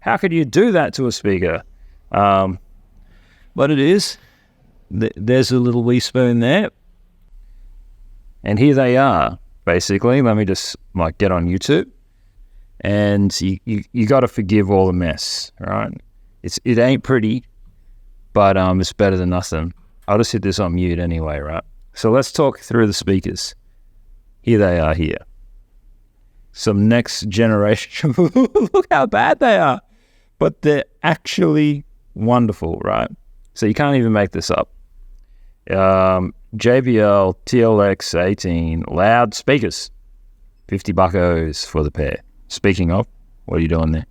how could you do that to a speaker? But it is. There's a little wee spoon there. And here they are, basically. Let me just get on YouTube. And you got to forgive all the mess, right? It ain't pretty, but it's better than nothing. I'll just hit this on mute anyway, right? So let's talk through the speakers. Here they are here. Some next generation. Look how bad they are. But they're actually wonderful, right? So you can't even make this up. JBL TLX 18 loud speakers. 50 buckos for the pair. Speaking of, what are you doing there?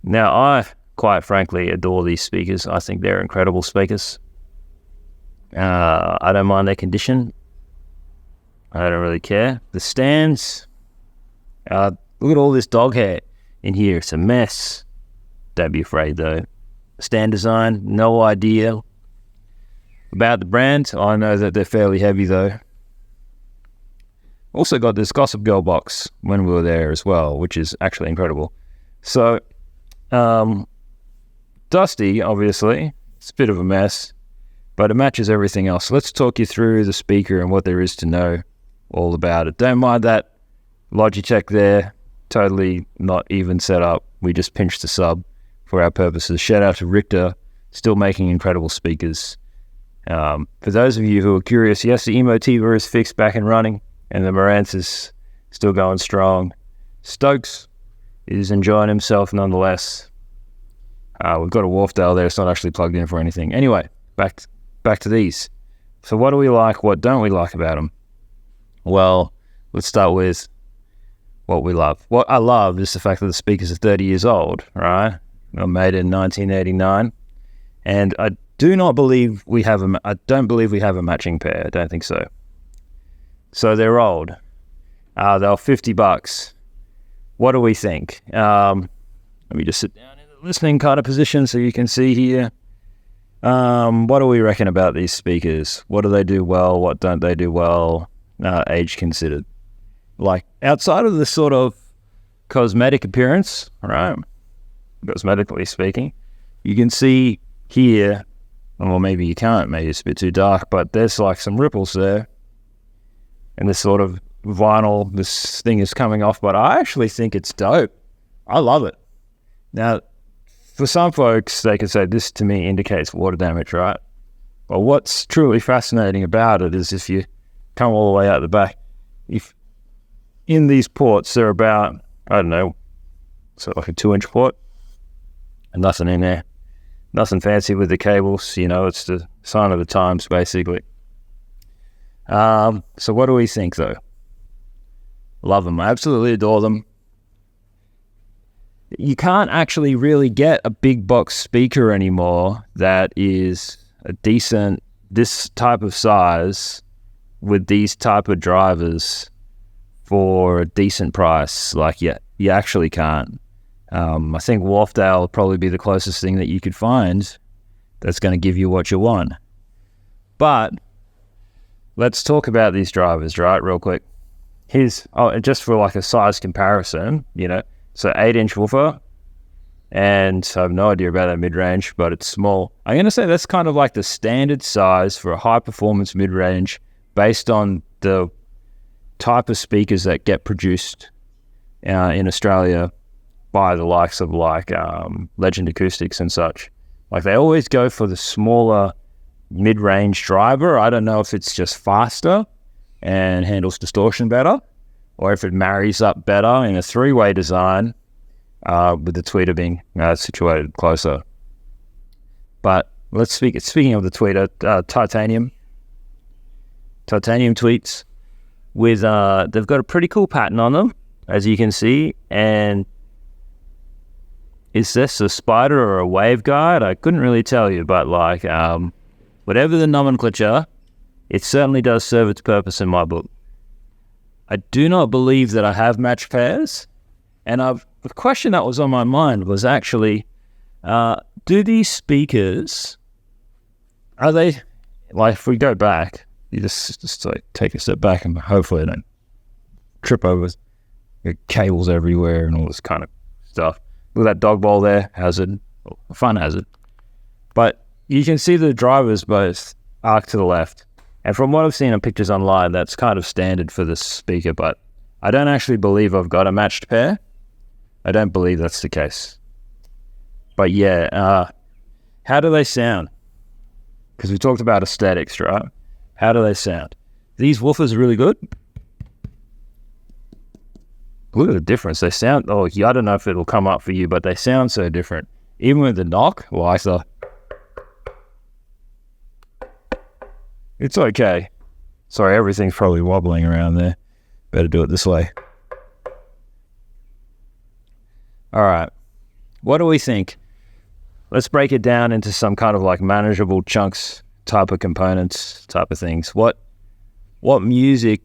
Now, I quite frankly adore these speakers. I think they're incredible speakers. I don't mind their condition. I don't really care. The stands, look at all this dog hair in here. It's a mess. Don't be afraid though. Stand design, no idea. About the brand, I know that they're fairly heavy though. Also got this Gossip Girl box when we were there as well, which is actually incredible. So, dusty, obviously. It's a bit of a mess, but it matches everything else. Let's talk you through the speaker and what there is to know all about it. Don't mind that Logitech there. Totally not even set up. We just pinched the sub for our purposes. Shout out to Richter, still making incredible speakers. For those of you who are curious, yes, the Emotiva is fixed, back and running, and the Marantz is still going strong. Stokes is enjoying himself nonetheless. We've got a Wharfdale there. It's not actually plugged in for anything. Anyway, back to these. So what do we like? What don't we like about them? Well, let's start with what we love. What I love is the fact that the speakers are 30 years old, right? They were made in 1989. And I don't believe we have a matching pair. I don't think so. So they're old. They were $50. What do we think? Let me just sit down in the listening kind of position so you can see here. What do we reckon about these speakers? What do they do well? What don't they do well? Age considered. Like, outside of the sort of cosmetic appearance, right? Cosmetically speaking, you can see here, or maybe you can't, maybe it's a bit too dark, but there's like some ripples there. And this sort of vinyl, this thing is coming off, but I actually think it's dope. I love it. Now, for some folks, they could say this to me indicates water damage, right? Well, what's truly fascinating about it is if you come all the way out the back, if in these ports, they're about, I don't know, so like a 2-inch port, and nothing in there. Nothing fancy with the cables, it's the sign of the times, basically. So what do we think, though? Love them. I absolutely adore them. You can't actually really get a big box speaker anymore that is a decent, this type of size with these type of drivers for a decent price. Like, you actually can't. I think Wharfdale will probably be the closest thing that you could find that's going to give you what you want. But let's talk about these drivers, right, real quick. Just for like a size comparison, so 8-inch woofer, and I have no idea about that mid-range, but it's small. I'm going to say that's kind of like the standard size for a high-performance mid-range based on the type of speakers that get produced in Australia by the likes of Legend Acoustics and such. Like, they always go for the smaller mid-range driver. I don't know if it's just faster and handles distortion better, or if it marries up better in a 3-way design with the tweeter being situated closer. But speaking of the tweeter, titanium tweets with they've got a pretty cool pattern on them, as you can see. And is this a spider or a waveguide? I couldn't really tell you, but whatever the nomenclature, it certainly does serve its purpose in my book. I do not believe that I have matched pairs, and the question that was on my mind was actually, do these speakers, are they, like, if we go back, you just like take a step back and hopefully I don't trip over cables everywhere and all this kind of stuff. Look at that dog bowl there, hazard, fun hazard. But you can see the drivers both arc to the left. And from what I've seen in pictures online, that's kind of standard for this speaker, but I don't actually believe I've got a matched pair. I don't believe that's the case. But yeah, how do they sound? Because we talked about aesthetics, right? How do they sound? These woofers are really good. Look at the difference. They sound, I don't know if it'll come up for you, but they sound so different. Even with the knock, it's okay. Sorry, everything's probably wobbling around there. Better do it this way. All right. What do we think? Let's break it down into some kind of like manageable chunks type of components, type of things. What music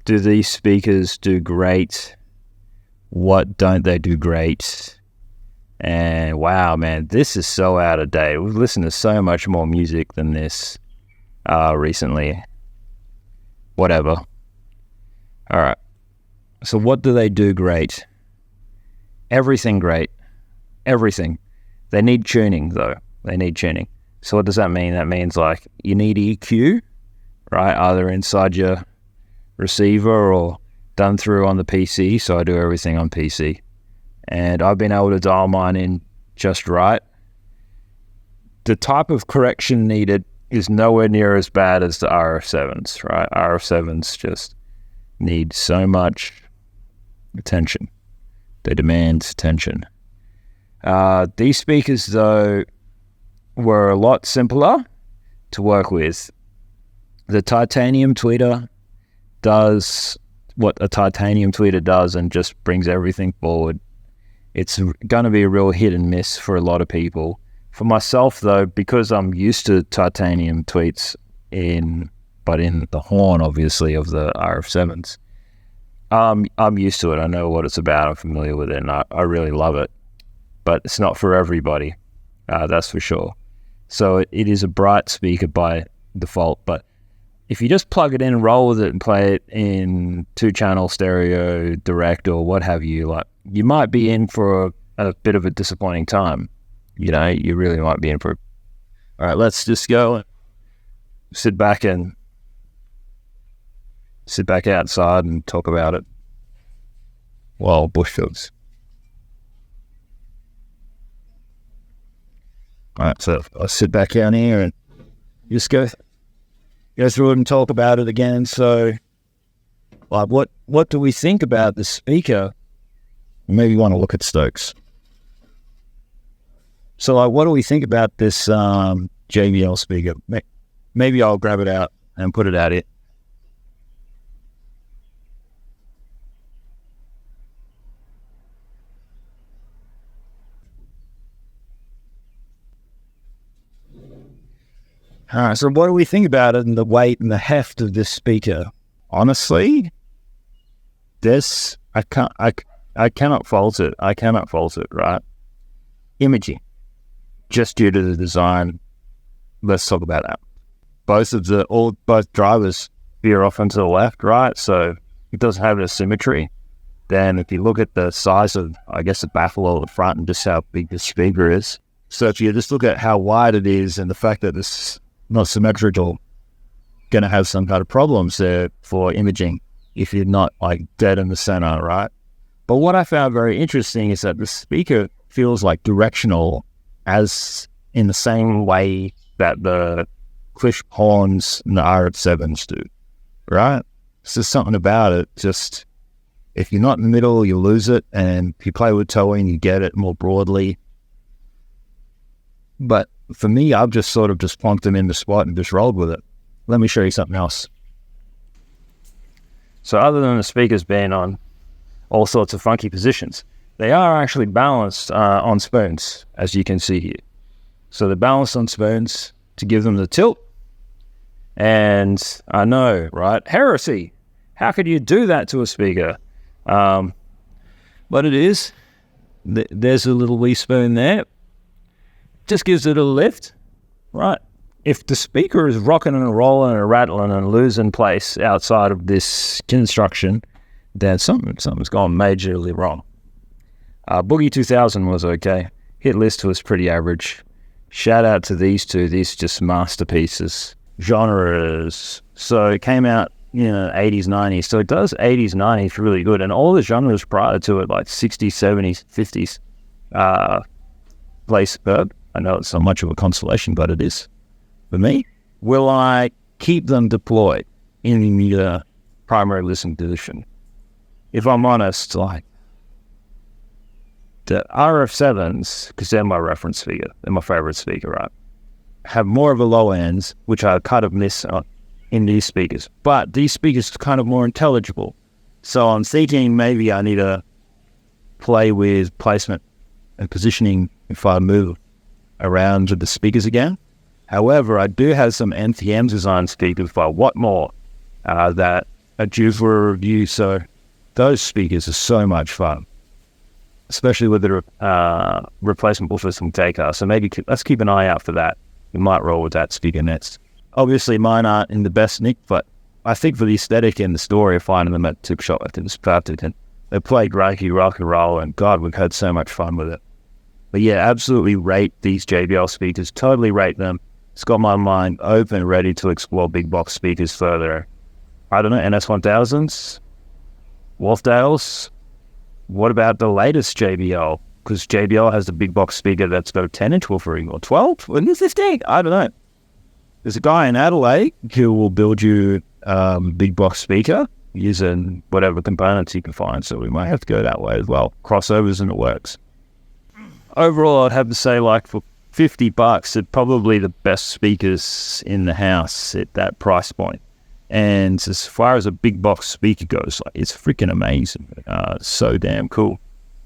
do these speakers do great? What don't they do great? And wow, man, this is so out of date. We've listened to so much more music than this recently. Whatever. All right. So what do they do great? Everything great. Everything. They need tuning, though. They need tuning. So what does that mean? That means like you need EQ, right? Either inside your receiver or done through on the PC. So I do everything on PC. And I've been able to dial mine in just right. The type of correction needed is nowhere near as bad as the RF7s, right? RF7s just need so much attention. They demand attention. These speakers, though, were a lot simpler to work with. The titanium tweeter does what a titanium tweeter does and just brings everything forward. It's going to be a real hit and miss for a lot of people. For myself, though, because I'm used to titanium tweets but in the horn, obviously, of the RF7s, I'm used to it. I know what it's about. I'm familiar with it, and I really love it. But it's not for everybody, that's for sure. So it is a bright speaker by default, but if you just plug it in and roll with it and play it in 2-channel stereo, direct, or what have you, like you might be in for a bit of a disappointing time. You know, you really might be in for. All right, let's just go and sit back outside and talk about it while bush films. All right, so I'll sit back down here and just go through it and talk about it again. So, like, what do we think about the speaker? Maybe you want to look at Stokes. So, like, what do we think about this JBL speaker? Maybe I'll grab it out and put it out here. All right, so what do we think about it and the weight and the heft of this speaker? Honestly, I cannot fault it. I cannot fault it, right? Imaging, just due to the design. Let's talk about that. Both drivers veer off into the left, right? So it doesn't have a symmetry. Then if you look at the size of, I guess, the baffle or the front and just how big the speaker is. So if you just look at how wide it is and the fact that this not symmetrical, going to have some kind of problems there for imaging if you're not like dead in the center, right? But what I found very interesting is that the speaker feels like directional, as in the same way that the Cliff horns and the RF7s do, right? It's just something about it. Just if you're not in the middle, you lose it, and if you play with towing, you get it more broadly. But for me, I've just sort of just plonked them in the spot and just rolled with it. Let me show you something else. So other than the speakers being on all sorts of funky positions, they are actually balanced on spoons, as you can see here. So they're balanced on spoons to give them the tilt. And I know, right? Heresy. How could you do that to a speaker? But it is. There's a little wee spoon there. Just gives it a lift, right? If the speaker is rocking and rolling and rattling and losing place outside of this construction, then something's gone majorly wrong. Boogie 2000 was okay. Hit list was pretty average. Shout out to these two. These just masterpieces. Genres. So it came out, 80s, 90s. So it does 80s, 90s really good. And all the genres prior to it, like 60s, 70s, 50s, play superb. I know it's not much of a consolation, but it is for me. Will I keep them deployed in the primary listening position? If I'm honest, like, the RF7s, because they're my reference speaker, they're my favorite speaker, right? Have more of a low ends, which I kind of miss in these speakers. But these speakers are kind of more intelligible. So I'm thinking maybe I need to play with placement and positioning if I move around with the speakers again. However, I do have some NTM design speakers by Wattmore that are due for a review. So those speakers are so much fun, especially with the replacement buffers from Takeoff. So maybe let's keep an eye out for that. We might roll with that speaker next. Obviously, mine aren't in the best nick, but I think for the aesthetic and the story of finding them at Tip Shop, I think it's perfect. And they play great rock and roll, and God, we've had so much fun with it. But yeah, absolutely rate these JBL speakers. Totally rate them. It's got my mind open, ready to explore big box speakers further. I don't know, NS1000s, Wolfdales. What about the latest JBL? Because JBL has the big box speaker that's got a 10-inch woofering, or 12, or 15. I don't know. There's a guy in Adelaide who will build you big box speaker using whatever components you can find. So we might have to go that way as well. Crossovers and it works. Overall, I'd have to say, like, for $50, they're probably the best speakers in the house at that price point. And as far as a big box speaker goes, like, it's freaking amazing. So damn cool.